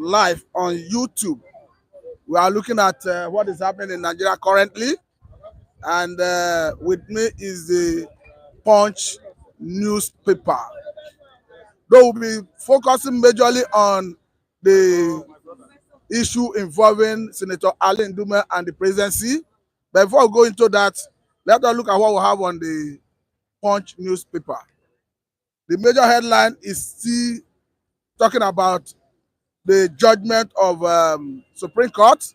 live on YouTube. We are looking at what is happening in Nigeria currently, and with me is the Punch newspaper. They will be focusing majorly on the issue involving Senator Ali Ndume and the presidency. But before we go into that, let us look at what we have on the Punch newspaper. The major headline is still talking about the judgment of Supreme Court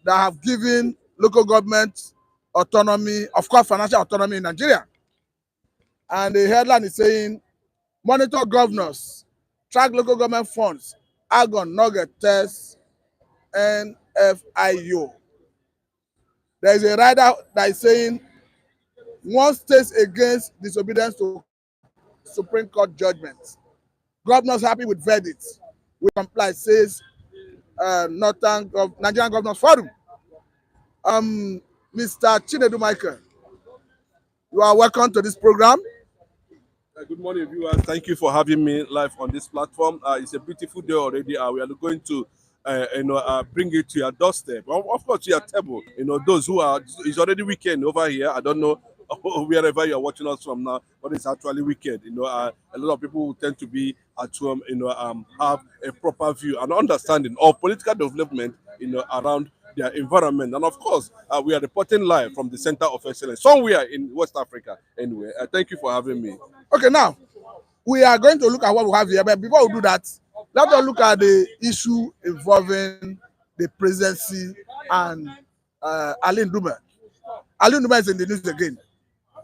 that have given local government autonomy, of course, financial autonomy in Nigeria. And the headline is saying, monitor governors, track local government funds, Argon, Nugget, Test, NFIU. There is a rider that is saying, one states against disobedience to Supreme Court judgments. Governors happy with verdicts. We comply, says Nigerian Governors Forum. Mr. Tinubu Michael, you are welcome to this program. Good morning, viewers. Thank you for having me live on this platform. It's a beautiful day already. We are going to bring it to your doorstep. Of course, to your table. Those who are, it's already weekend over here. I don't know wherever you are watching us from now, but it's actually weekend. A lot of people who tend to be at home, have a proper view and understanding of political development, around their environment. And of course, we are reporting live from the Center of Excellence, somewhere in West Africa. Anyway, thank you for having me. Okay, now we are going to look at what we have here. But before we do that, let us look at the issue involving the presidency and Ali Ndume. Ali Ndume is in the news again.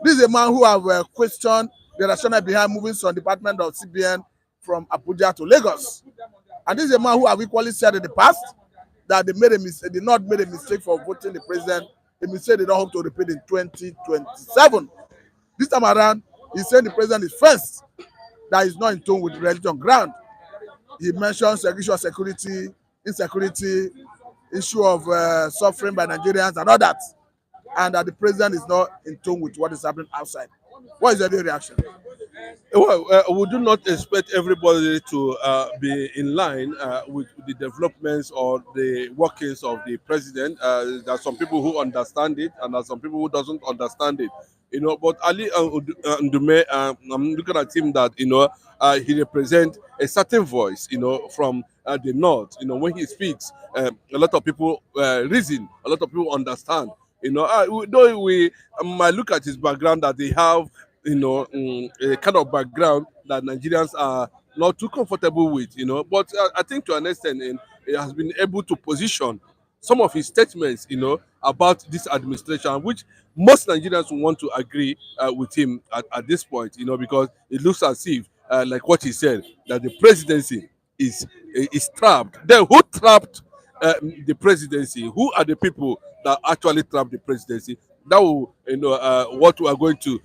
This is a man who have questioned the rationale behind moving some department of CBN from Abuja to Lagos. And this is a man who have equally said in the past that they did not make a mistake for voting the president. A mistake they don't hope to repeat in 2027. This time around, he's saying the president is first, that is not in tune with religion ground. He mentions the issue of security, insecurity, issue of suffering by Nigerians and all that. And that the president is not in tune with what is happening outside. What is your reaction? Well, we do not expect everybody to be in line with the developments or the workings of the president. There are some people who understand it, and there are some people who doesn't understand it. But Ali Ndume, I'm looking at him that he represents a certain voice, from the north. When he speaks, a lot of people reason, a lot of people understand. Though we might look at his background that they have, a kind of background that Nigerians are not too comfortable with, But I think to an extent, he has been able to position some of his statements, about this administration, which most Nigerians want to agree with him at this point, because it looks as if, like what he said, that the presidency is trapped. Then who trapped the presidency? Who are the people that actually trapped the presidency? That will, what we are going to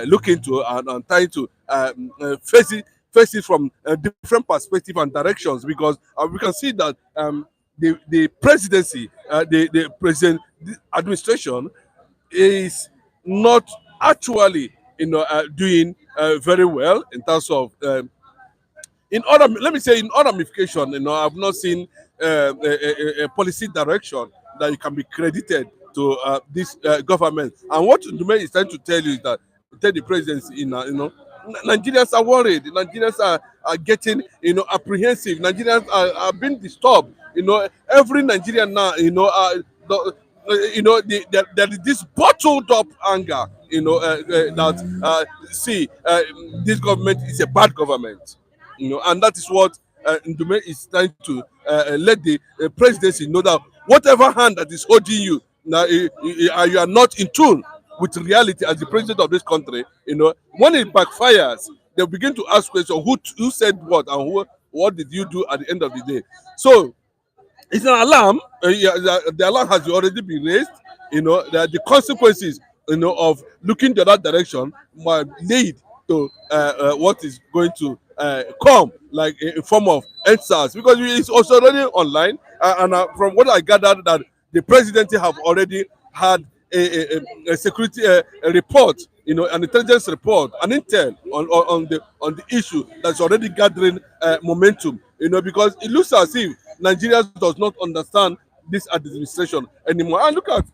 look into and trying to face it from different perspectives and directions, because we can see that the presidency, the president administration is not actually, doing very well in terms of let me say in all ramification. I've not seen a policy direction that you can be credited to this government. And what Ndume is trying to tell you is that tell the presidency, Nigerians are worried. Nigerians are getting, apprehensive. Nigerians are being disturbed. Every Nigerian now, there is this bottled up anger, that this government is a bad government, and that is what Ndume is trying to let the presidency know, that whatever hand that is holding you now, you are not in tune with reality as the president of this country. When it backfires, they begin to ask questions: who said what, and what did you do at the end of the day? So it's an alarm. The alarm has already been raised. That the consequences, of looking the other direction might lead to what is going to come, like in form of answers, because it's also already online. And from what I gathered, that the presidency have already had a security report, an intelligence report, an intel on the issue that's already gathering momentum. Because it looks as if Nigerians does not understand this administration anymore. And look at,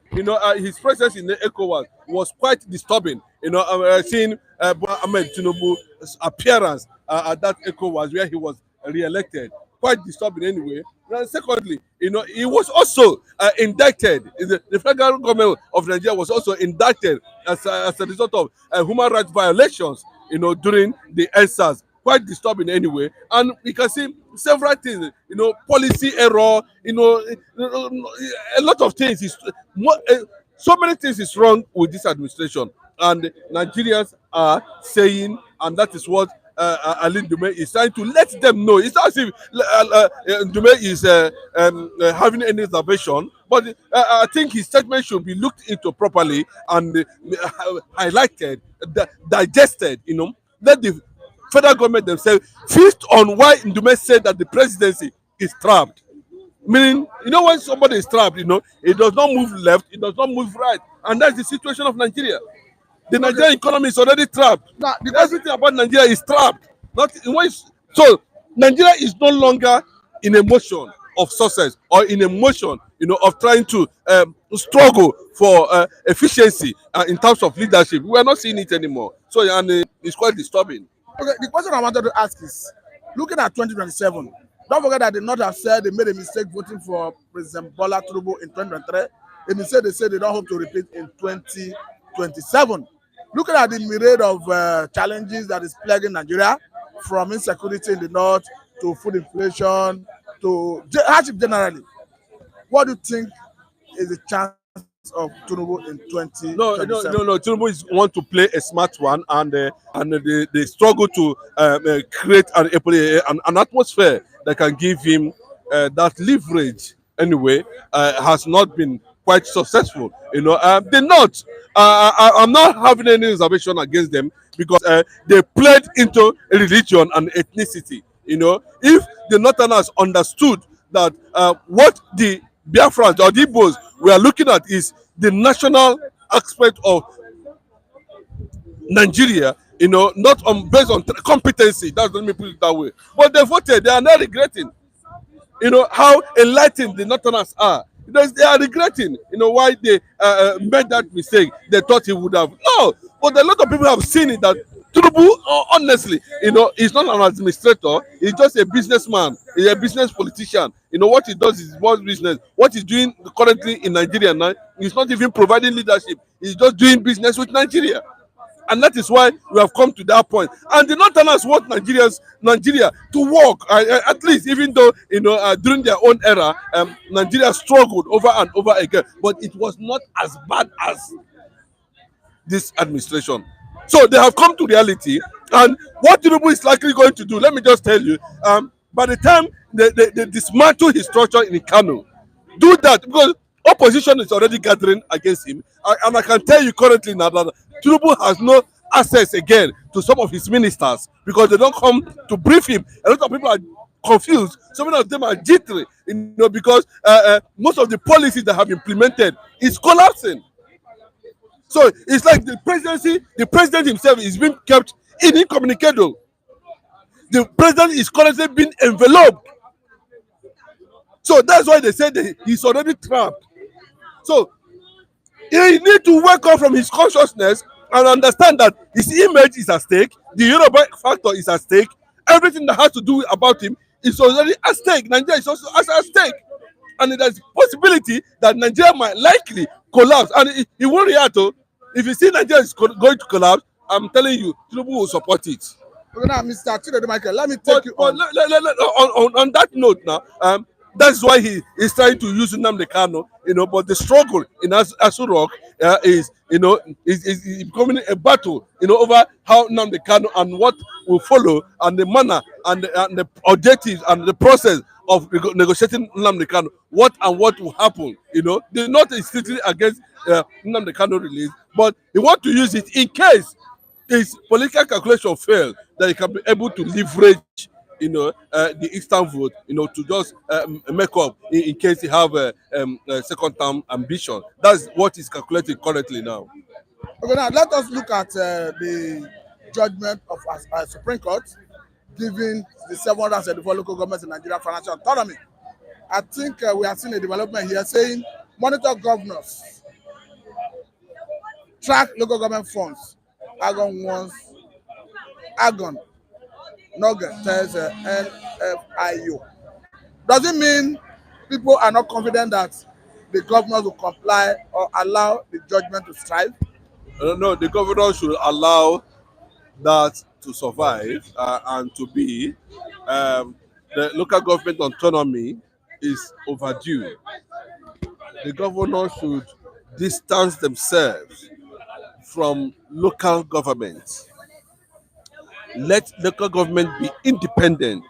his presence in the ECOWAS was quite disturbing. Seeing Bola Ahmed Tinubu's appearance at that ECOWAS where he was re-elected, quite disturbing anyway. And secondly, he was also indicted. The federal government of Nigeria was also indicted as a result of human rights violations, during the ENSAS. Quite disturbing anyway. And we can see several things, policy error, a lot of things so many things is wrong with this administration. And Nigerians are saying, and that is what Ali Ndume is trying to let them know. It's not as if Ndume is having any reservation, but I think his statement should be looked into properly and highlighted, digested. Let the federal government themselves feast on why Ndume said that the presidency is trapped. Meaning, when somebody is trapped, it does not move left, it does not move right. And that's the situation of Nigeria. The Nigerian economy is already trapped. Now, Everything about Nigeria is trapped. So Nigeria is no longer in a motion of success or in a motion, of trying to struggle for efficiency in terms of leadership. We are not seeing it anymore. So and it's quite disturbing. okay, the question I wanted to ask is, looking at 2027, don't forget that they not have said they made a mistake voting for President Bola Tinubu in 2023. They said they don't hope to repeat in 2027. Looking at the myriad of challenges that is plaguing Nigeria, from insecurity in the north to food inflation to hardship generally, what do you think is the chance of Tinubu in 2027? No. Tinubu is want to play a smart one, and they struggle to create an atmosphere that can give him that leverage. Anyway, has not been quite successful. They're not. I'm not having any reservation against them because they played into religion and ethnicity. If the Northerners understood that what the Biafrans or the Igbos we are looking at is the national aspect of Nigeria, not based on competency. That's let me put it that way. But they voted, they are not regretting. How enlightened the Northerners are. They are regretting, why they made that mistake. They thought he would have. No, but a lot of people have seen it that Tinubu, honestly, he's not an administrator. He's just a businessman. He's a business politician. What he does is what business. What he's doing currently in Nigeria now, he's not even providing leadership. He's just doing business with Nigeria. And that is why we have come to that point. And the Northerners want Nigeria to work, at least, even though during their own era, Nigeria struggled over and over again, but it was not as bad as this administration. So they have come to reality, and what Tinubu is likely going to do, let me just tell you, by the time they dismantle his structure in Kano, do that because opposition is already gathering against him, and I can tell you currently now that Tinubu has no access again to some of his ministers because they don't come to brief him. A lot of people are confused. Some of them are jittery, because most of the policies that have implemented is collapsing. So it's like the president himself is being kept incommunicado. The president is currently being enveloped. So that's why they say that he's already trapped. So he needs to wake up from his consciousness and understand that his image is at stake, the Yoruba factor is at stake, everything that has to do about him is already at stake. Nigeria is also at stake. And there's possibility that Nigeria might likely collapse. And he won't react to. If you see Nigeria is going to collapse, I'm telling you, Tinubu will support it. Okay, now, Mr. Chinedu Michael, let me take you on. On that note now, that's why he is trying to use Nnamdi Kanu, but the struggle in Aso Rock is becoming a battle, over how Nnamdi Kanu and what will follow and the manner and the objectives and the process of negotiating Nnamdi Kanu, what will happen, The North is strictly against Nnamdi Kanu release, but he wants to use it in case his political calculation fail, that he can be able to leverage the Eastern vote, to just make up in case he have a second term ambition. That's what is calculated currently now. Okay, now let us look at the judgment of Supreme Court giving the 774 local governments in Nigeria financial autonomy. I think we are seeing a development here saying monitor governors, track local government funds. Agon wants Agon Nugget tells NFIU. Does it mean people are not confident that the governors will comply or allow the judgment to strive? No, the governor should allow that to survive and to be. Um, the local government autonomy is overdue. The governor should distance themselves from local government. Let local government be independent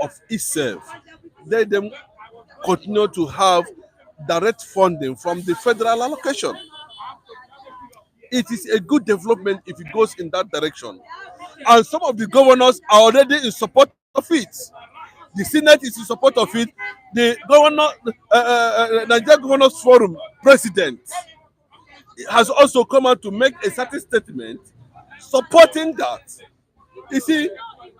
of itself. Let them continue to have direct funding from the federal allocation. It is a good development if it goes in that direction. And some of the governors are already in support of it. The Senate is in support of it. The Nigeria Governors Forum president has also come out to make a certain statement supporting that. You see,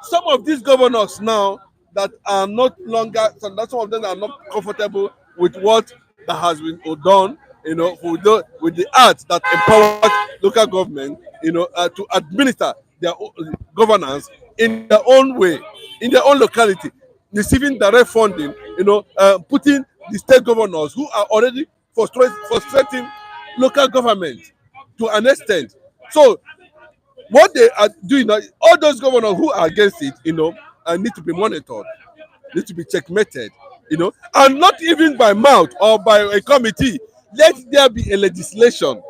some of these governors now that are not longer, some of them are not comfortable with what that has been done, with the act that empowers local government, to administer their governance in their own way, in their own locality, receiving direct funding, putting the state governors who are already frustrating local government to an extent. So what they are doing now, all those governors who are against it, need to be monitored, need to be checkmated, and not even by mouth or by a committee. Let there be a legislation,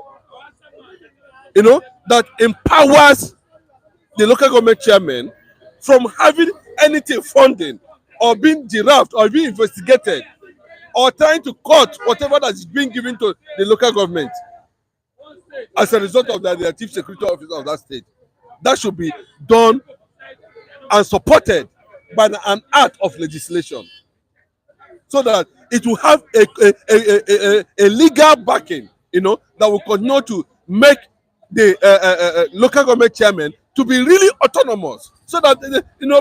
that empowers the local government chairman from having anything funding or being derived or being investigated or trying to cut whatever that is being given to the local government as a result of that, the chief security officer of that state. That should be done and supported by an act of legislation, so that it will have a legal backing, that will continue to make the local government chairman to be really autonomous, so that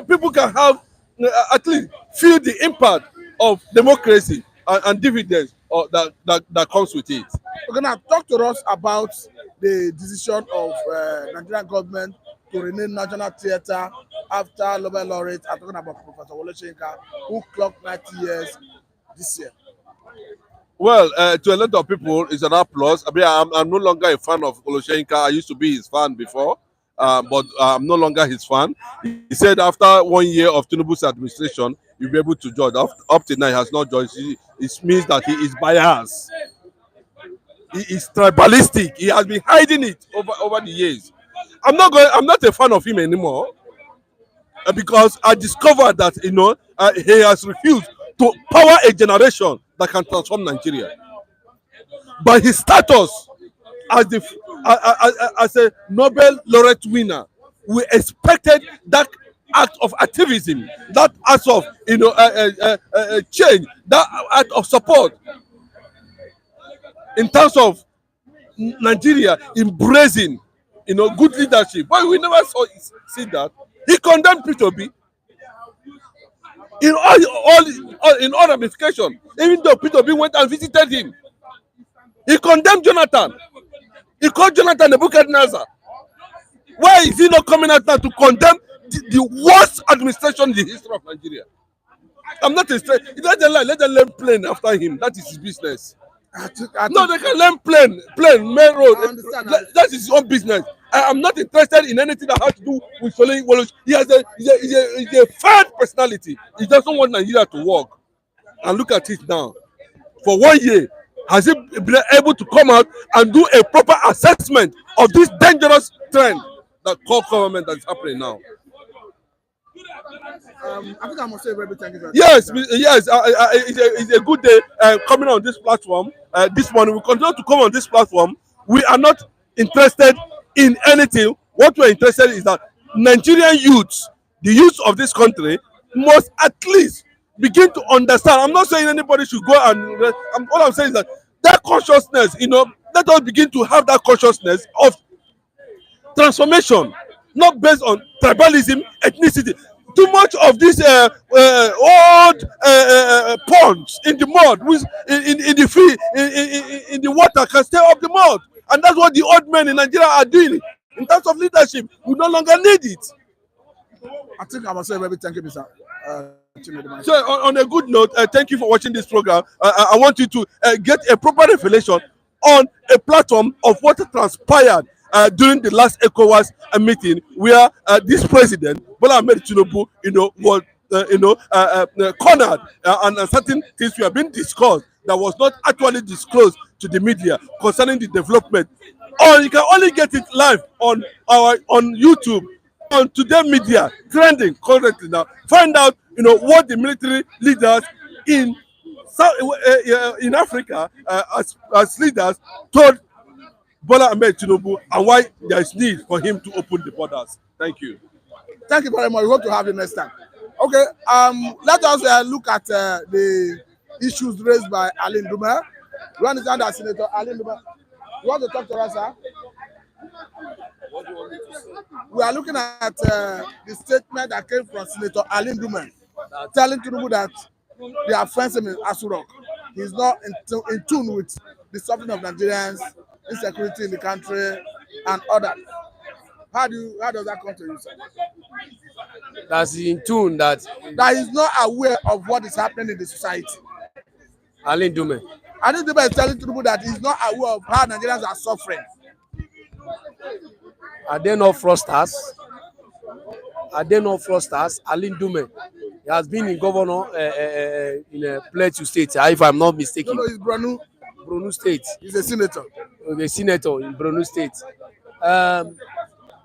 people can have at least feel the impact of democracy and dividends that comes with it. Okay, now talk to us about the decision of Nigerian government to rename National Theatre after Nobel laureate. I'm talking about Professor Wole Soyinka, who clocked 90 years this year. Well, to a lot of people, it's an applause. I mean, I'm no longer a fan of Oloshenka. I used to be his fan before, but I'm no longer his fan. He said after 1 year of Tinubu's administration, you'll be able to judge. Up to now, he has not judged. It means that he is biased. He is tribalistic. He has been hiding it over the years. I'm not a fan of him anymore, because I discovered that he has refused to power a generation that can transform Nigeria. But his status as as a Nobel laureate winner, we expected that act of activism, that act of change, that act of support in terms of Nigeria embracing good leadership. But we never see that. He condemned P2B in all ramifications. Even though P2B went and visited him, he condemned Jonathan. He called Jonathan Nebuchadnezzar. Why is he not coming out now to condemn the worst administration in the history of Nigeria? I'm not a straight. Let them learn plane after him. That is his business. No, they can learn plane, main road. That is his own business. I am not interested in anything that has to do with following Wolosh. He's a fad personality. He doesn't want Nigeria to work. And look at it now. For 1 year, has he been able to come out and do a proper assessment of this dangerous trend that core government that is happening now? I think I must say very big thank you. Yes. It's a good day coming on this platform. This morning we continue to come on this platform. We are not interested in anything. What we're interested in is that Nigerian youths, the youths of this country, must at least begin to understand. I'm not saying anybody should go and. All I'm saying is that consciousness, let us begin to have that consciousness of transformation, not based on tribalism, ethnicity. Too much of this old ponds in the mud, which in the field, in the water can stay up the mud. And that's what the old men in Nigeria are doing. In terms of leadership, we no longer need it. I think I must say very thank you, Mr. Chinedu. So, on a good note, thank you for watching this program. I want you to get a proper revelation on a platform of what transpired during the last ECOWAS meeting, where this president, Bola Ahmed Tinubu, was cornered, and certain things were being discussed that was not actually disclosed to the media concerning the development. Or you can only get it live on YouTube, on Today Media, trending currently now. Find out, what the military leaders in in Africa, as leaders, told Bola Ahmed Tinubu, and why there is need for him to open the borders. Thank you. Thank you very much. We hope to have you next time. Okay, let us look at the issues raised by Ali Ndume. We understand that Senator Ali Ndume. You want to talk to us, sir? What do you want me to say? We are looking at the statement that came from Senator Ali Ndume, telling Tinubu that they are friends in Asurok. He's not in tune with the suffering of Nigerians, insecurity in the country, and others. How does that come to you, sir? That's in tune that He's not aware of what is happening in the society. Ali Ndume. Ali Ndume is telling Tinubu that he's not aware of how Nigerians are suffering. Are they not fraudsters? Are they not fraudsters? Ali Ndume, he has been in governor in Plateau State, if I'm not mistaken. No, it's Borno State. He's a senator. A senator in Borno State.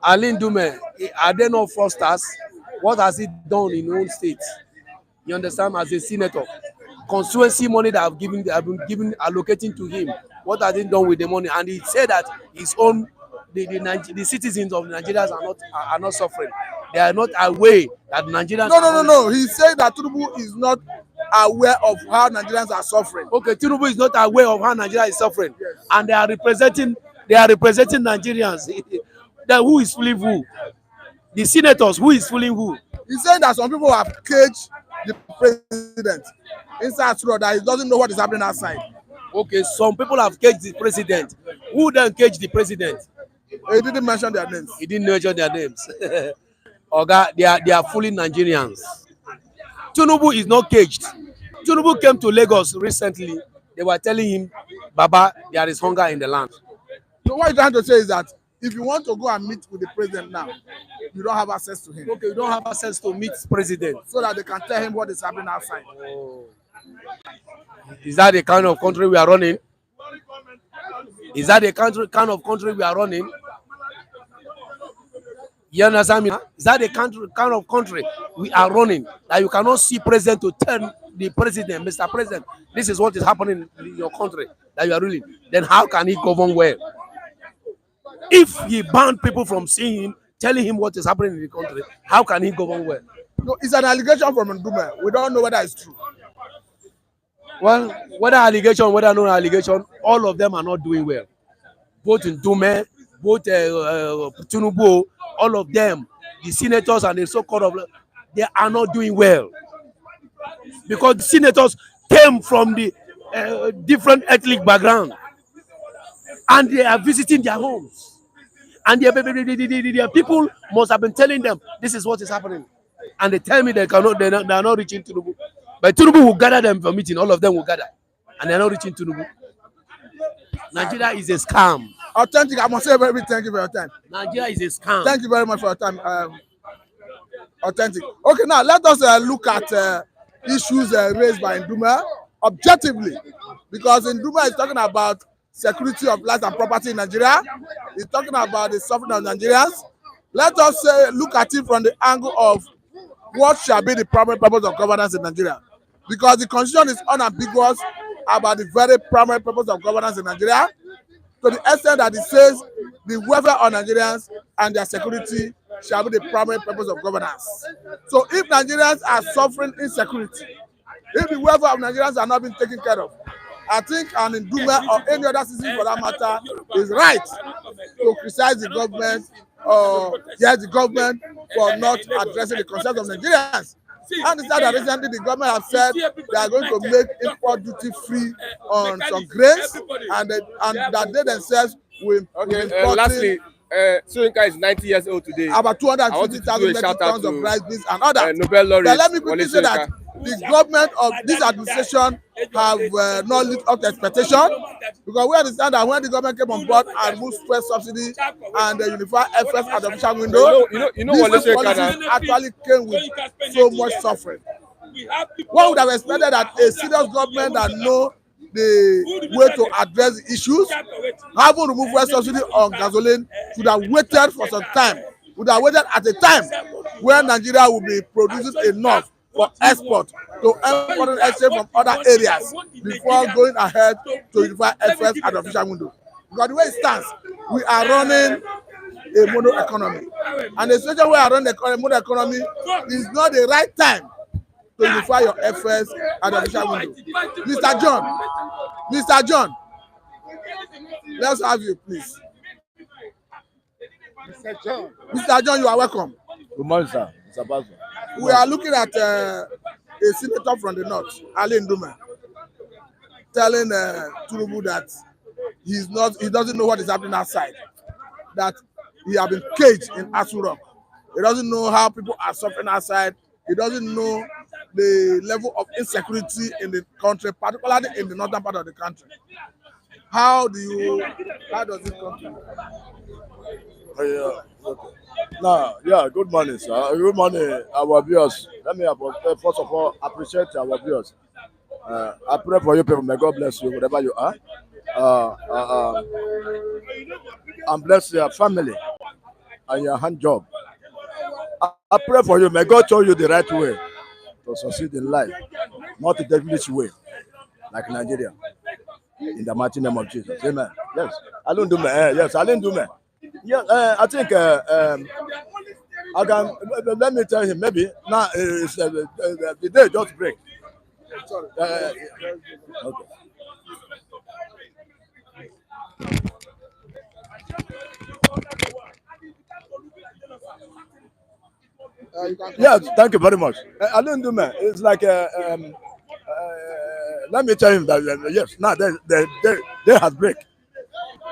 Ali Ndume, are they not fraudsters? What has he done in his own state? You understand? As a senator, constituency money that have been given allocating to him. What has he done with the money? And he said that his own the citizens of Nigeria are not suffering. They are not aware that Nigerians. No. He said that Tinubu is not aware of how Nigerians are suffering. Okay, Tinubu is not aware of how Nigeria is suffering, Yes. and they are representing Nigerians. Then who is fooling who? The senators, who is fooling who? He's saying that some people have caged the president inside Asuro, that he doesn't know what is happening outside. Okay, some people have caged the president. Who then caged the president? He didn't mention their names. He didn't mention their names. Oga, they are fooling Nigerians. Tinubu is not caged. Tinubu came to Lagos recently. They were telling him, Baba, there is hunger in the land. So what you're trying to say is that if you want to go and meet with the president now, you don't have access to him. Okay, you don't have access to meet president. So that they can tell him what is happening outside. Oh. Is that the kind of country we are running? Is that the kind of country we are running? You understand me? Is that the kind of country we are running? That you cannot see president to tell the president, Mr. President, this is what is happening in your country that you are ruling. Then how can he govern well? If he banned people from seeing him, telling him what is happening in the country, how can he govern well? No, it's an allegation from Ndume. We don't know whether it's true. Well, whether allegation, whether no allegation, all of them are not doing well. Both Ndume, both Tinubu, all of them, the senators and the so-called, they are not doing well. Because the senators came from the different ethnic background, and they are visiting their homes. And their people must have been telling them, this is what is happening. And they tell me they are not reaching Tinubu. But Tinubu will gather them for meeting, all of them will gather. And they are not reaching Tinubu. Nigeria is a scam. Authentic, I must say very thank you for your time. Nigeria is a scam. Thank you very much for your time. Authentic. Okay, now let us look at issues raised by Ndume objectively. Because Ndume is talking about security of life and property in Nigeria. He's talking about the suffering of Nigerians. Let us look at it from the angle of what shall be the primary purpose of governance in Nigeria. Because the constitution is unambiguous about the very primary purpose of governance in Nigeria, to the extent that it says the welfare of Nigerians and their security shall be the primary purpose of governance. So if Nigerians are suffering insecurity, if the welfare of Nigerians are not being taken care of, I think an Ndume or any other citizen for that matter is right to criticize the government or yes, the government for not addressing the concerns of Nigerians. I understand that recently the government have said they are going to make import duty free on some grains, and that they themselves will import lastly, Soyinka is 90 years old today. about 250,000 metric tons of rice, beans, and others. But let me quickly say that the government of this administration have not lived up to expectation, because we understand that when the government came on board and removed fuel subsidy and the unified FS at the official window, these policies actually came with so much suffering. One would have expected that a serious government that know the way to address the issues, having removed fuel subsidy on gasoline, should have waited for some time, would have waited at a time where Nigeria will be producing enough for export to foreign exchange from other areas before going ahead to unify FS at the official window. Because the way it stands, we are running a mono economy, and the situation where we are running a mono economy is not the right time to unify your FS at the official window. Mr. John, let's have you, please. Mr. John, you are welcome. Good morning, sir. Mr. Pastor. We are looking at a senator from the north, Ndume, telling Tinubu that he doesn't know what is happening outside, that he has been caged in Asu Rock. He doesn't know how people are suffering outside. He doesn't know the level of insecurity in the country, particularly in the northern part of the country. How does it come to you? Okay. Now, yeah, good morning, sir. Good morning, our viewers. Let me first of all appreciate our viewers. I pray for you people. May God bless you wherever you are. And bless your family and your hand job. I pray for you. May God show you the right way to succeed in life, not the devilish way, like Nigeria. In the mighty name of Jesus. Amen. Yes. I don't do me. Yes, I didn't do me. Yeah, I think I can. Let me tell him. Maybe now the day just break. Okay. Yes, thank you very much. I didn't do man. It's like let me tell him that yes, now they has break.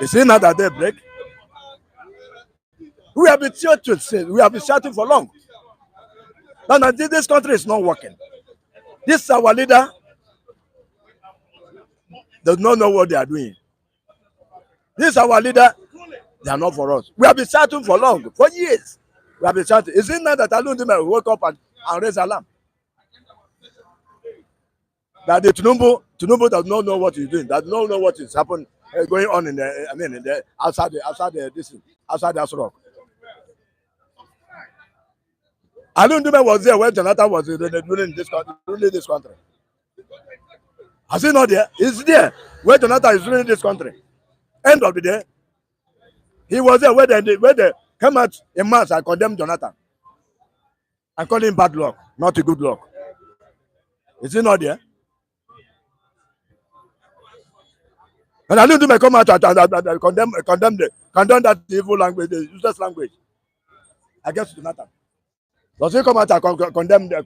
You see now that they break. We have been shouting for long. Now this country is not working. This our leader does not know what they are doing. This our leader, they are not for us. We have been shouting for long, for years. We have been shouting. Is it now that Alundime will wake up and raise alarm? That the Tinubu does not know what he's doing, does not know what is happening, going on in the outside the rock. Alundime was there when Jonathan was ruling this country. Has he not there? He's there where Jonathan is ruling this country. End of the day, he was there where they came out in mass and condemned Jonathan and called him bad luck, not a good luck. Is he not there? And I didn't do my come out and condemn that evil language, the useless language against Jonathan. Does he come out and condemn the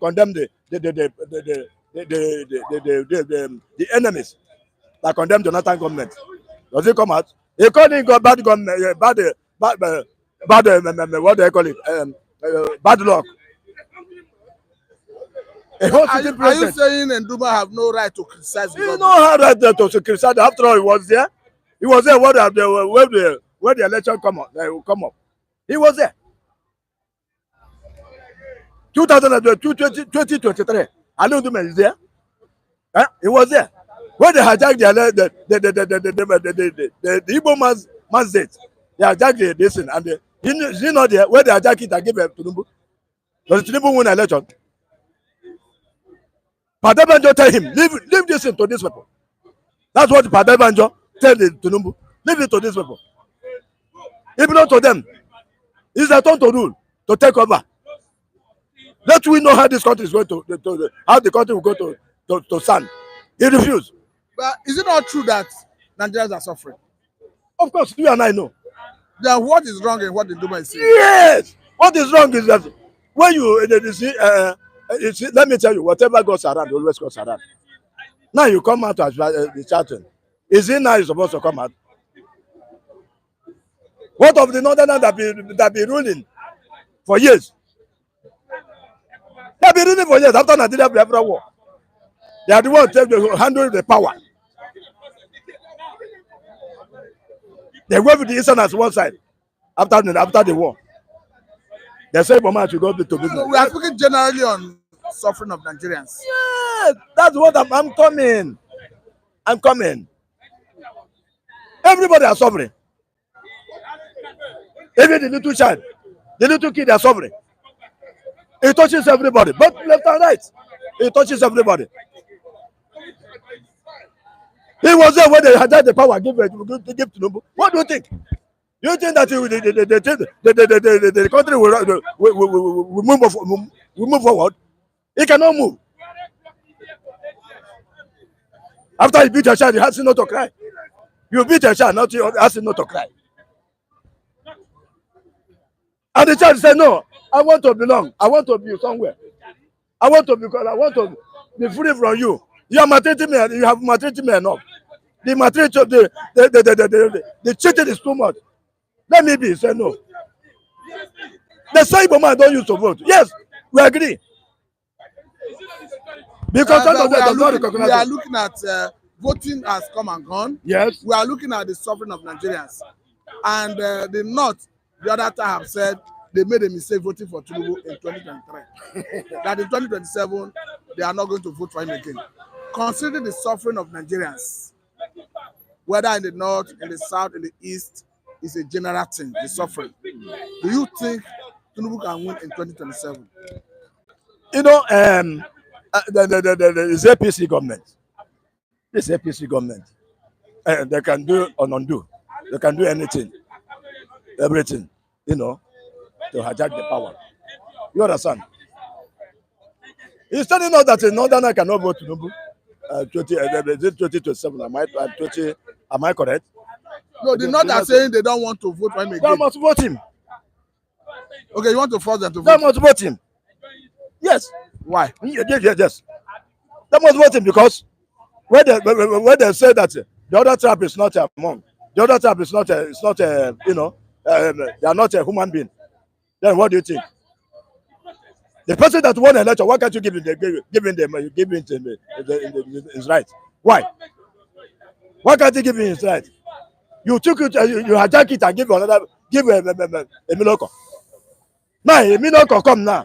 enemies that condemn Jonathan government? Does he come out? He called him bad government, what do they call it? Bad luck. Are you saying Ndume have no right to criticize the government? He no right to criticize. After all, he was there. He was there where the election come up. He was there. 2023. Ndume is there. He was there. When they hijacked the Igbo man's date, they hijacked this thing, and he not there. Where they hijacked it and gave it to Tinubu. Does Tinubu win election? Padebanjo tell him, leave this thing to these people. That's what Padebanjo tell Tinubu. Leave it to these people. It belongs to them. It's their turn to rule, to take over. Let we know how this country is going how the country will go to stand. He refused. But is it not true that Nigerians are suffering? Of course, you and I know. Then what is wrong in what the Ndume is saying? Yes. What is wrong is that when you see, let me tell you, whatever goes around, always goes around. Now you come out as the chatting. Is it now you're supposed to come out? What of the northerners that be ruling for years? They have been ruling for years after Nigeria Biafra war. They are the ones who handle the power. They went with the Easterners one side after the war. They say Boma should go to business. So we are speaking generally on suffering of Nigerians. Yeah, that's what I'm coming. I'm coming. Everybody are suffering. Even the little child, the little kid are suffering. It touches everybody, both left and right. It touches everybody. He was there when they had the power give Tinubu. What do you think? You think that the country will move forward? He cannot move. After he beat a child, he has not to cry. You beat a child, not you ask him not to cry. And the child said, "No, I want to belong. I want to be somewhere. I want to be free from you. You are maltreating me. You have maltreated me enough. The maltreat of the cheating is too much. Let me be." He said, "No." The same man don't use to vote. Yes, we agree. Because we are looking at voting has come and gone. Yes. We are looking at the suffering of Nigerians. And the North, the other time have said they made a mistake voting for Tinubu in 2023. That in 2027, they are not going to vote for him again. Considering the suffering of Nigerians, whether in the North, in the South, in the East, is a general thing, the suffering. Do you think Tinubu can win in 2027? You know, the APC government. This APC government, they can do or undo. They can do anything, everything, you know, to hijack the power. You understand? He's telling us that a northerner cannot vote Tinubu. 2027. Am I correct? No, the North are saying they don't want to vote for him They again. must vote him. Okay, you want to force them to They vote? must vote him. Yes. Why? Yes. They must vote him because when they say that the other tribe is not among, the other tribe is not you know, they are not a human being. Then what do you think? The person that won an election, why can't you give him his right? Why? Why can't you give him his right? You took it, you hijack it and give a Miloko. Now a Miloko come now.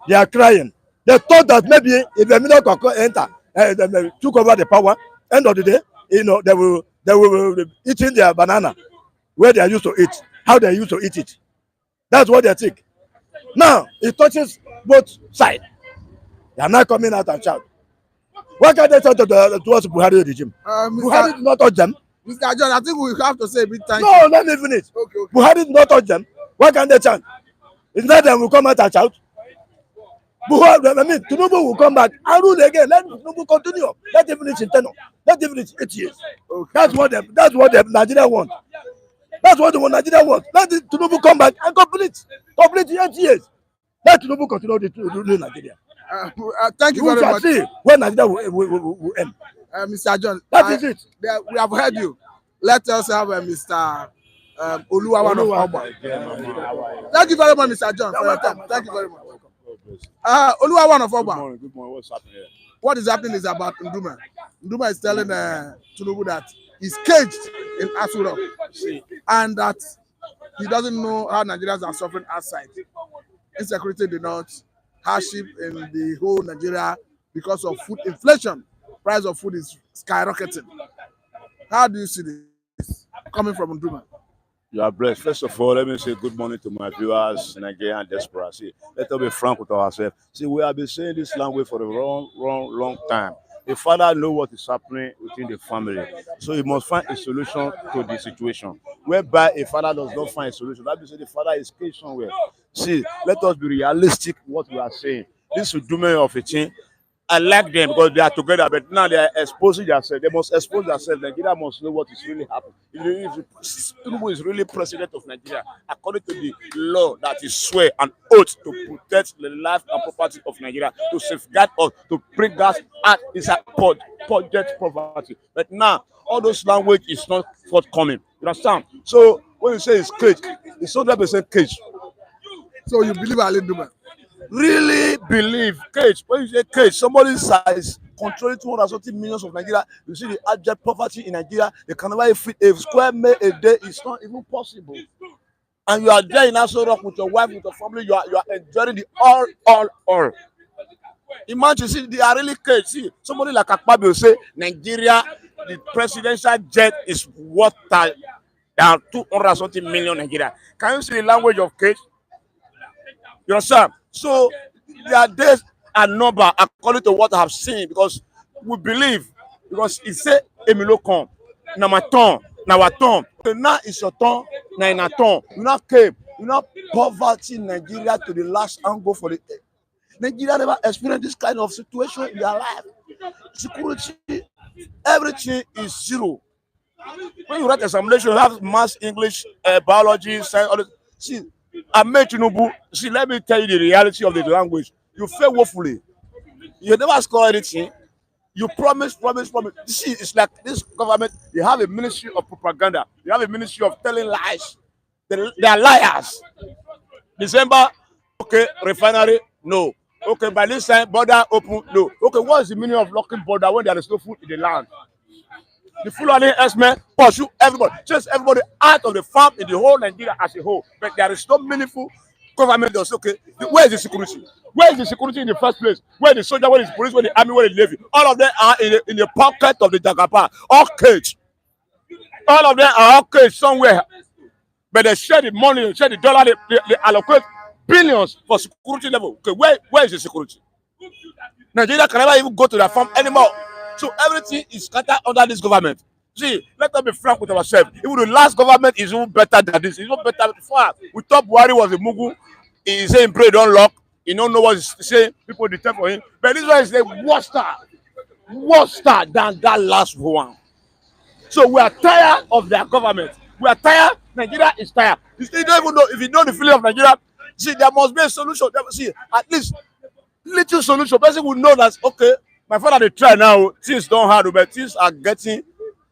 They are crying. They thought that maybe if a Miloko enter, they took over the power. End of the day, you know, they will eating their banana where they are used to eat, how they used to eat it. That's what they think. Now it touches both sides. They are not coming out and shout. Why can't they talk towards Buhari regime? Buhari did not touch them. Mr. John, I think we have to say a big thank you. No, let me finish. Okay. Buhari did not touch them. Why can't they chant? It's not them will come out and shout. Buhari, I mean, Tinubu will come back and rule again. Let Tinubu continue. Let him finish in 10. Let him finish 8 years. Okay. That's what the Nigeria want. That's what the Nigeria want. Let Tinubu come back and complete 8 years. Let Tinubu continue to rule Nigeria. Thank you very much. See when Nigeria will end. Mr. John, That is it. We have heard you. Let us have Mr. Oluwawan of Ogba. Thank you very much, Mr. John, for your time. Thank you very much. Oluwawan of Ogba. Good morning. What's happening here? What is happening is about Ndume. Ndume is telling Tinubu that he's caged in Asura and that he doesn't know how Nigerians are suffering outside. Insecurity in the north, hardship in the whole Nigeria because of food inflation. Price of food is skyrocketing. How do you see this coming from Ndume? You are blessed. First of all, let me say good morning to my viewers, Nigerian diaspora. See, let us be frank with ourselves. See, we have been saying this language for a long time. The father knows what is happening within the family. So he must find a solution to the situation. Whereby a father does not find a solution, that means the father is caged somewhere. See, let us be realistic what we are saying. This Ndume of a thing, I like them because they are together, but now they are exposing themselves. They must expose themselves. Nigeria must know what is really happening. If Tinubu is really president of Nigeria, according to the law that is swear and oath to protect the life and property of Nigeria, to safeguard us, to bring us out is a project poverty. But now, all those language is not forthcoming. You understand? So when you say it's cage, it's 100% cage. So you believe Ali Ndume? Really believe cage. When you say cage, somebody size controlling 200 something millions of Nigeria. You see the abject poverty in Nigeria. They can never feed a square meal a day. It's not even possible. And you are there in Aso Rock with your wife, with your family. You are enjoying the all. Imagine, see, they are really cage. See, somebody like Akpabio will say Nigeria, the presidential jet is worth down 200 something million Nigeria. Can you see the language of cage? You understand? So their days are number according to what I have seen, because we believe, because it say Emilo come, na my turn, na our turn. So now it's your turn, now in our turn. You not came, you not poverty in Nigeria to the last angle for the Nigeria never experienced this kind of situation in their life. Security, everything is zero. When you write examination, you have maths, English, biology, science, all this. See, I met Tinubu. See, let me tell you the reality of the language. You fail woefully. You never score anything. You promise. See, it's like this government, they have a ministry of propaganda. They have a ministry of telling lies. They are liars. December, okay, refinery, no. Okay, by this time, border open, no. Okay, what is the meaning of locking border when there is no food in the land? The Fulani herdsmen pursue everybody, chase everybody out of the farm in the whole Nigeria as a whole. But there is no meaningful government does. Okay, where is the security? Where is the security in the first place? Where is the soldier? Where is the police? Where is the army? Where is the navy? All of them are in the pocket of the Jagapa, all cage. All of them are all cage somewhere. But they share the money, they share the dollar, they allocate billions for security level. Okay, where is the security? Nigeria can never even go to their farm anymore. So everything is scattered under this government. See, let us be frank with ourselves. Even the last government is even better than this. It's even better before. We thought Buhari was a mugu. He saying pray don't lock. He don't know what he's saying. People detect for him. But this one is the worse than that last one. So we are tired of their government. We are tired. Nigeria is tired. You don't even know if you know the feeling of Nigeria. See, there must be a solution. See, at least little solution. Person will know that okay. My father they try now. Things don't hard, but things are getting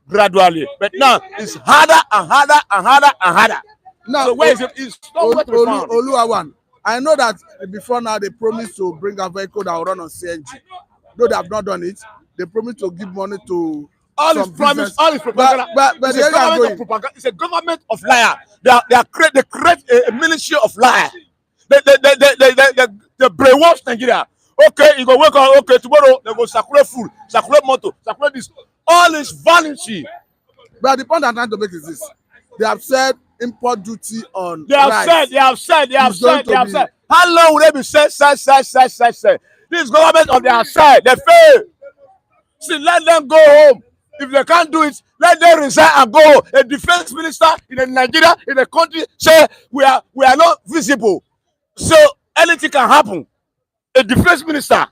gradually. But now it's harder and harder. Now, so where is it? It's nowhere to be found. Oluwawan, I know that before now they promised to bring a vehicle that will run on CNG. Though they have not done it, they promised to give money to all is promise, all is propaganda. But it's a government of propaganda. It's a government of liar. They create a ministry of liar. They brainwash Nigeria. Okay, you go wake up. Okay, tomorrow they go circulate food, circulate motor, circulate this. All is vanity. But the point I'm trying to make is this: they have said import duty on They have rice. said. How long will they be said? This government on their side, they fail. See, let them go home. If they can't do it, let them resign and go home. A defense minister in Nigeria, in a country, say we are not visible. So anything can happen. A defense minister,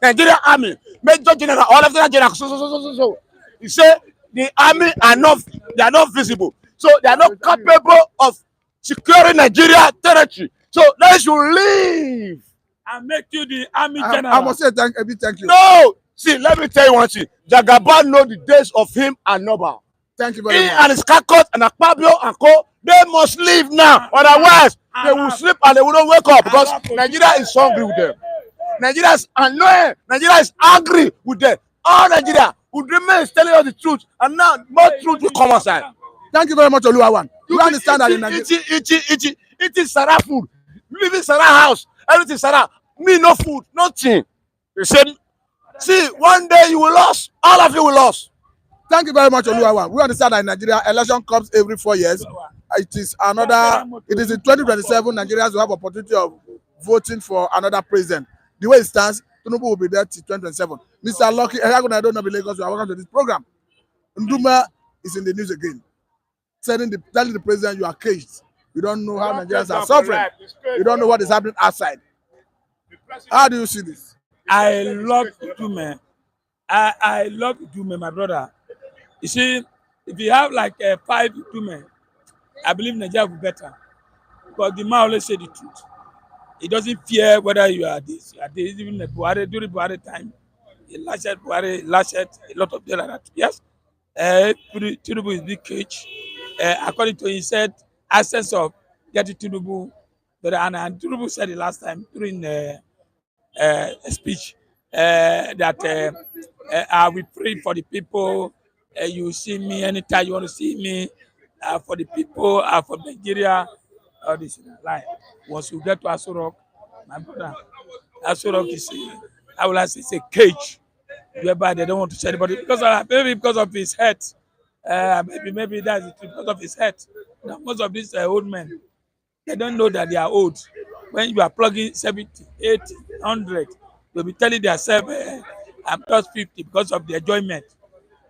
Nigerian army, Major General, all of them general. So. He said the army are not visible. So they are not capable of securing Nigeria territory. So they should leave and make you the army general. I must say thank you. No, see, let me tell you one thing. Jagaba know the days of him and Nobel. Thank you very much. And his Kakot and Akpabio and Co. They must leave now. Otherwise, they will sleep and they will not wake up because Nigeria is hungry with them. Nigeria is annoying. Nigeria is angry with them. All Nigeria would remain telling us the truth, and now more truth will come outside. Thank you very much, Oluwawan. You understand that in Nigeria? Eating Sarah food, living Sarah house, everything Sarah. Me no food, nothing. They said, see, one day you will lose. All of you will lose. Thank you very much, Oluwawan. We understand that in Nigeria, election comes every 4 years. It is in 2027, Nigerians will have opportunity of voting for another president. The way it stands, Tinubu will be there till 2027. Mr. Lucky, I don't know Lagos, you are welcome to this program. Ndume is in the news again, telling the president you are caged. You don't know how Nigerians are suffering. You don't know what is happening outside. How do you see this? I love Ndume. I love Ndume, my brother. You see, if you have like 5 Ndume, I believe Nigeria will be better. Because the man always say the truth. He doesn't fear whether you are this, you are this. Even the Buhari, during Buhari time, he lashed a lot of them like that. Yes, Tinubu is big cage. According to he said, essence of getting Tinubu, but and Tinubu said it last time during a speech that I will pray for the people. You see me anytime you want to see me. For the people, for Nigeria. All this is a lie. Once you get to Aso, my brother, Aso is I will say it's a cage whereby they don't want to see anybody maybe because of his head. Maybe that's it because of his head. Now, most of these old men, they don't know that they are old. When you are plugging 70, 80, 100, they'll be telling themselves, I'm just 50 because of the enjoyment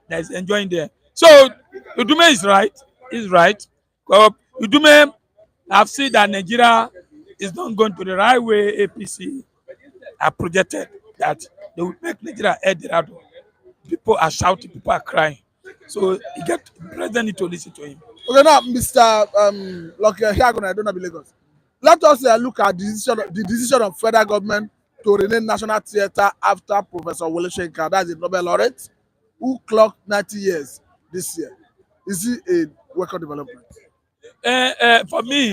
that is enjoying there. So, Udume is right. He's right. Udume, I've seen that Nigeria is not going to the right way APC are projected, that they will make Nigeria head around. People are shouting, people are crying. So, you get the president need to listen to him. Okay, now, Mr. Loki, here I don't know Lagos. Let us look at the decision of federal government to rename National Theatre after Professor Wole Soyinka, that's a Nobel laureate, who clocked 90 years this year. Is he a welcome development? For me,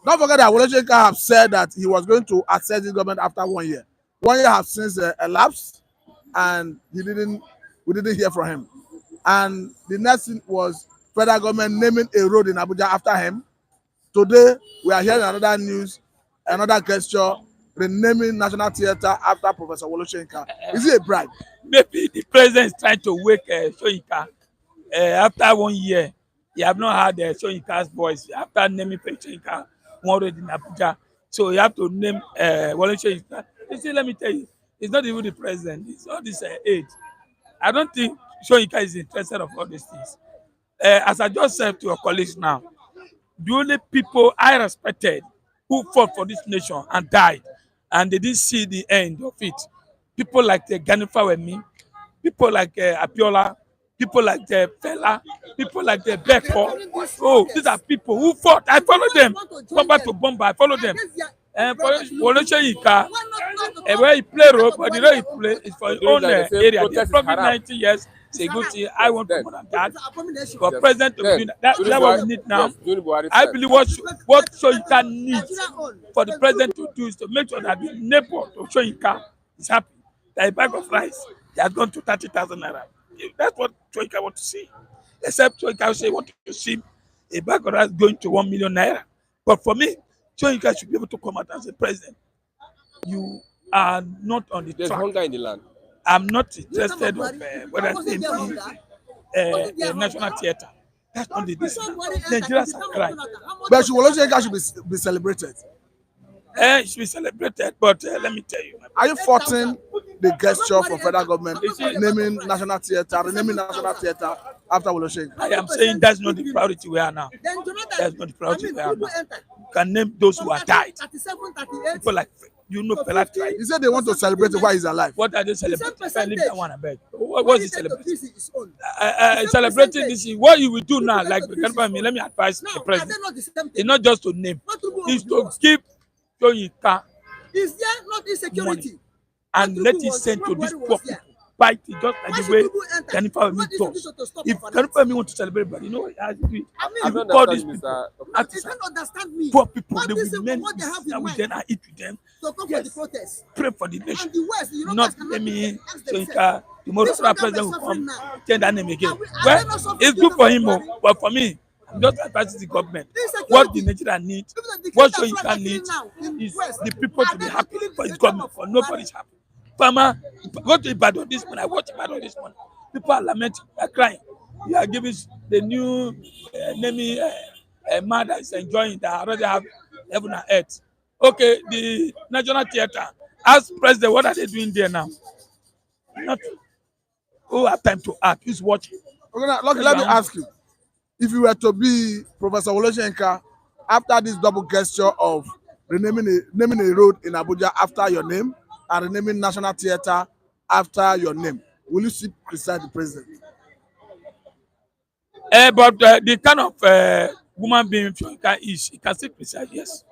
don't forget that Wole Soyinka have said that he was going to access the government after 1 year. 1 year has since elapsed, and we didn't hear from him. And the next thing was federal government naming a road in Abuja after him. Today, we are hearing another news, another gesture, renaming National Theatre after Professor Wole Soyinka. Is it a bribe? Maybe the president is trying to wake Soyinka. After 1 year, you have not heard Soyinka's voice. After naming Soyinka, one road in Abuja. So you have to name Wole Soyinka. You see, let me tell you, it's not even the president, it's all this aid. I don't think Soyinka is interested of all these things. As I just said to your colleagues now, the only people I respected who fought for this nation and died, and they didn't see the end of it. People like Ganifa Wemi, people like Abiola, people like Fela, people like Beko. Oh, these are people who fought. I follow them. Bomber to bomber, I follow them. Wole Soyinka, where he play role, but the role he play is for his own area. They probably 90 years. It's a good thing. I want more than that. For president to be doing that, that's what we need now. I believe what Soyinka needs for the president to do is to make sure that the neighbor to Soyinka is happy. That a bag of rice has gone to 30,000 naira. That's what Soyinka want to see. Except Soyinka say want to see a bag of rice going to 1 million naira. But for me, Soyinka should be able to come out and say, President, you are not on the There's track. hunger in the land. I'm not interested of whether it's national theatre. That's not the decision. Nigerians are crying. But Wole Soyinka should be celebrated. It should be celebrated, but let me tell you. Are you faulting the gesture from federal government naming National Theatre, renaming National Theatre after Wole Soyinka? I am saying that's not the priority we are now. That's not the priority we are now. You can name those who have died. People like Fela tried. He said they want to celebrate while he's alive. What are they celebrating? If I leave that one, I beg. What is he celebrating? Celebrating this is what you will do now. Like, let me advise the president. It's not just to name. It's to give Soyinka money and let it send to these poor people. Bite it just like the way Ganifa Wemi does. If Ganifa Wemi want to celebrate, but you know what has to do? If you call these people artisans, poor people, they will remain with them and eat with them. Yes. Pray for the nation. Not let me Soyinka. Tomorrow, the president will come, change that name again. Well, it's good for him, but for me, I'm just advising the government. What the Nigeria needs, what Soyinka needs, is the people to be happy for his government, for nobody's happy. Farmer, go to Ibadan this morning. I watch Ibadan this morning. People are lamenting, they are crying. You are giving the new naming man that is enjoying that already have heaven and earth. Okay, the National Theatre. Ask President, what are they doing there now? Nothing. Who have time to act? Who's watching? Okay, now, let me ask you. If you were to be Professor Wole Soyinka after this double gesture of naming a road in Abuja after your name, are renaming National Theatre after your name. Will you still criticize the president? But the kind of woman being Shoyinka is, he can still criticize, yes.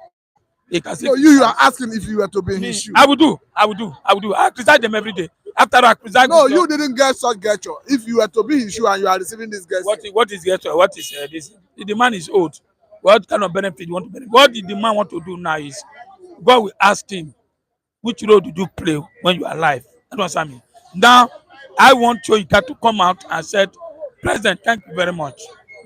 He can still No, you are asking if you were to be in his shoe. I will do. I criticize them every day. After I criticize No, them, you didn't get such gesture. If you were to be in his shoe and you are receiving this gesture. what is this? The man is old. What kind of benefit you want to benefit? What did the man want to do now is God will ask him, which role did you play when you are alive? That's what I mean. Now, I want Shoyinka to come out and said, President, thank you very much.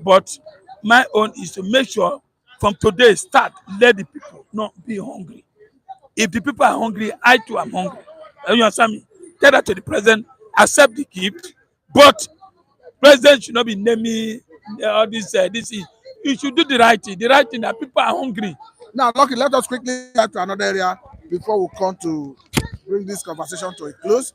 But my own is to make sure from today start, let the people not be hungry. If the people are hungry, I too am hungry. You understand me? Tell that to the president, accept the gift, but president should not be naming all this. You should do the right thing that people are hungry. Now, Lucky, let us quickly get to another area before we come to bring this conversation to a close.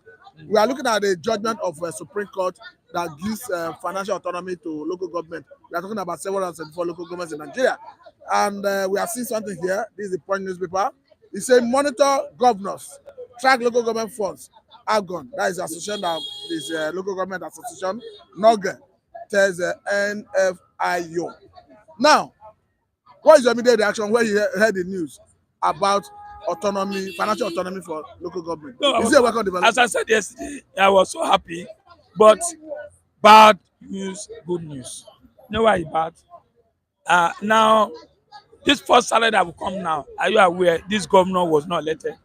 We are looking at the judgment of Supreme Court that gives financial autonomy to local government. We are talking about 774 local governments in Nigeria. And we are seeing something here. This is the Punch newspaper. It says monitor governors, track local government funds. AGON, that is the association of this local government association. NOGA, there's NFIO. Now, what is your immediate reaction when you heard the news about autonomy, financial autonomy for local government? No, is it a welcome development? As I said yesterday, I was so happy, but bad news, good news. You know why it's bad? Now, this first salary that will come now, are you aware this governor was not elected?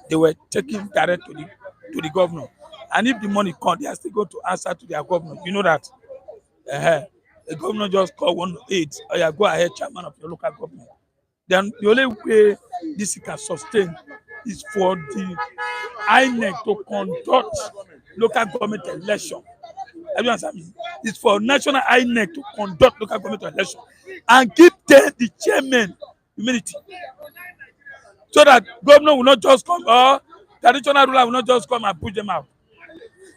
They were taking direct to the governor. And if the money comes, they are still going to answer to their governor. You know that? The governor just called 108. Oh yeah, go ahead, chairman of your local government. Then the only way this can sustain is for the INEC to conduct local government election. You understand me? It's for national INEC to conduct local government election and give them the chairman immunity, so that governor will not just come, or traditional ruler will not just come and push them out.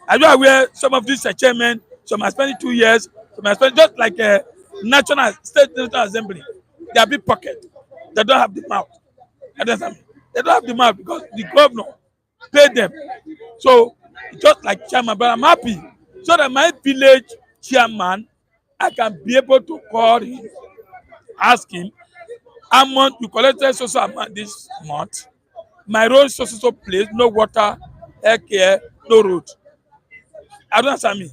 Are you aware some of these chairmen, some are spending 2 years, some are spending just like a state national assembly. They are big pocket. They don't have the mouth. Understand me? They don't have the mouth because the governor paid them. So just like chairman, but I'm happy so that my village chairman, I can be able to call him, ask him, how much you collected so amount this month. My road so place, no water, air care, no road. I don't understand me.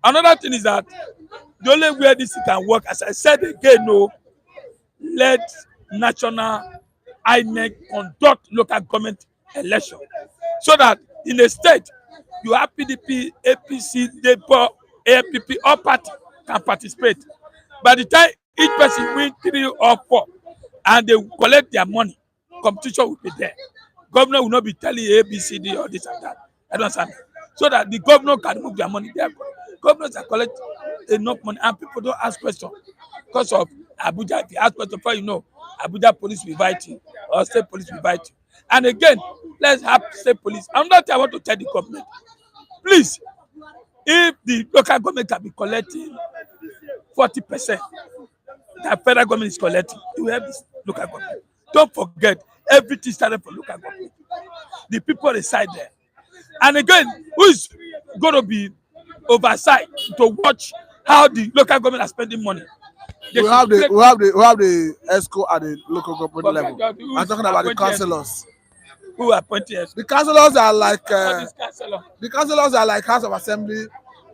Another thing is that the only way this can work, as I said again, no, let national INEC conduct local government election, so that in the state you have PDP, APC, Labour, APP, all party can participate. By the time each person win 3 or 4 and they collect their money, competition will be there. Governor will not be telling ABCD or this and that. I don't understand. So that the governor can move their money there. Governors are collect enough money and people don't ask questions. Because of Abuja, if you ask questions, before you know, Abuja police will invite you or state police will invite you. And again, let's have state police. Another thing I want to tell the government, please, if the local government can be collecting 40% that federal government is collecting, you have this local government. Don't forget, everything started from local government. The people reside there. And again, who is going to be oversight to watch how the local government are spending money? We have the ESCO at the local government level. I'm talking about the councillors. Who appointed us? The councillors are like House of Assembly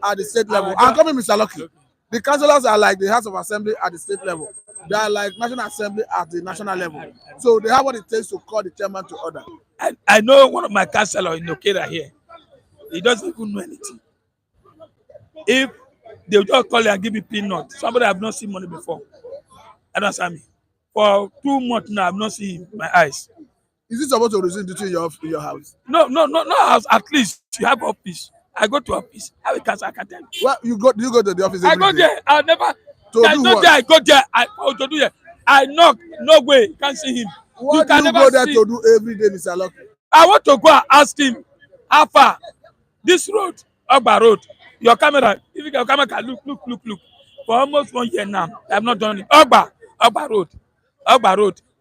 at the state level. I'm coming, Mr. Lucky. The councillors are like the House of Assembly at the state level. They are like National Assembly at the national level. So they have what it takes to call the chairman to order. I know one of my councillors in Okera here. He doesn't even know anything. If they just call and give me peanut, somebody I have not seen money before. I don't understand me. For 2 months now, I have not seen my eyes. Is it supposed to resume duty in your house? No house. At least you have office. I go to office. I have a council, I can tell you. Well, do you go to the office every day? I go there. I never. I go there. To do it. I knock. No way. You can't see him. What do you go there to do every day, Mr. Lucky? I want to go and ask him how far this road, Ogba Road. Your camera, if your camera can look. For almost 1 year now, I have not done it. Ogba Road.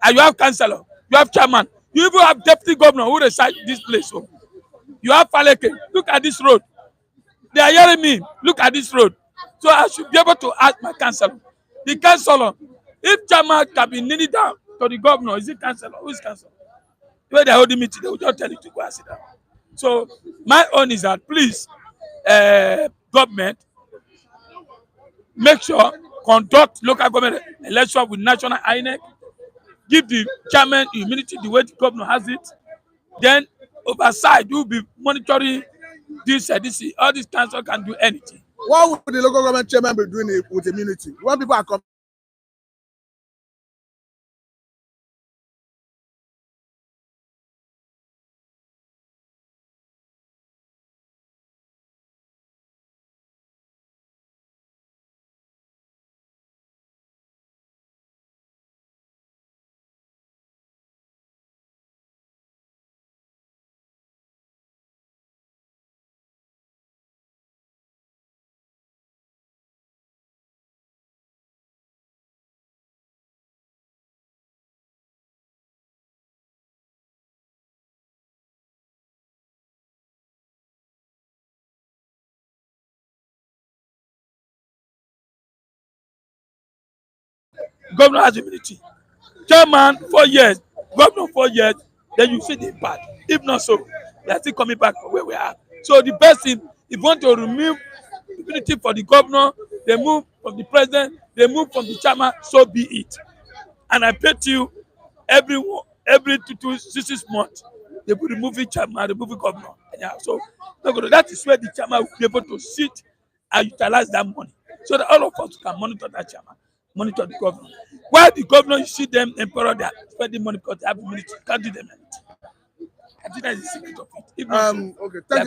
And you have councillor, you have chairman, You even have deputy governor who reside this place. So you have Faleke. Look at this road. They are hearing me. Look at this road. So I should be able to ask my councillor. The councillor, if chairman can be kneeling down to the governor, is it councillor? Who is councillor? When they're holding meeting, they will just tell you to go and sit down. So my own is that please, government, make sure conduct local government election with national INEC, give the chairman immunity the way the governor has it, then oversight will be monitoring this all these council can do anything. What would the local government chairman be doing with immunity? When people are coming, Governor has immunity. Chairman 4 years, governor 4 years, then you see the impact. If not so, they are still coming back from where we are. So the best thing, if you want to remove immunity for the governor, they move from the president, they move from the chairman, so be it. And I bet you every 6 months, they will remove the chairman, remove the governor. Yeah, so that is where the chairman will be able to sit and utilize that money so that all of us can monitor that chairman, monitor the governor. While the governor, you see them emperor, they are spending money because they have immunity, can't do them anything. I think that is the secret of it. If not so, okay, thank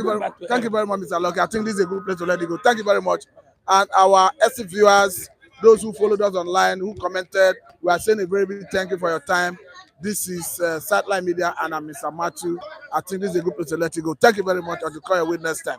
you very much, Mr. Lucky. I think this is a good place to let it go. Thank you very much. And our SC viewers, those who followed us online, who commented, we are saying a very big thank you for your time. This is Satellite Media, and I'm Mr. Matthew. I think this is a good place to let it go. Thank you very much. I'll call your witness time.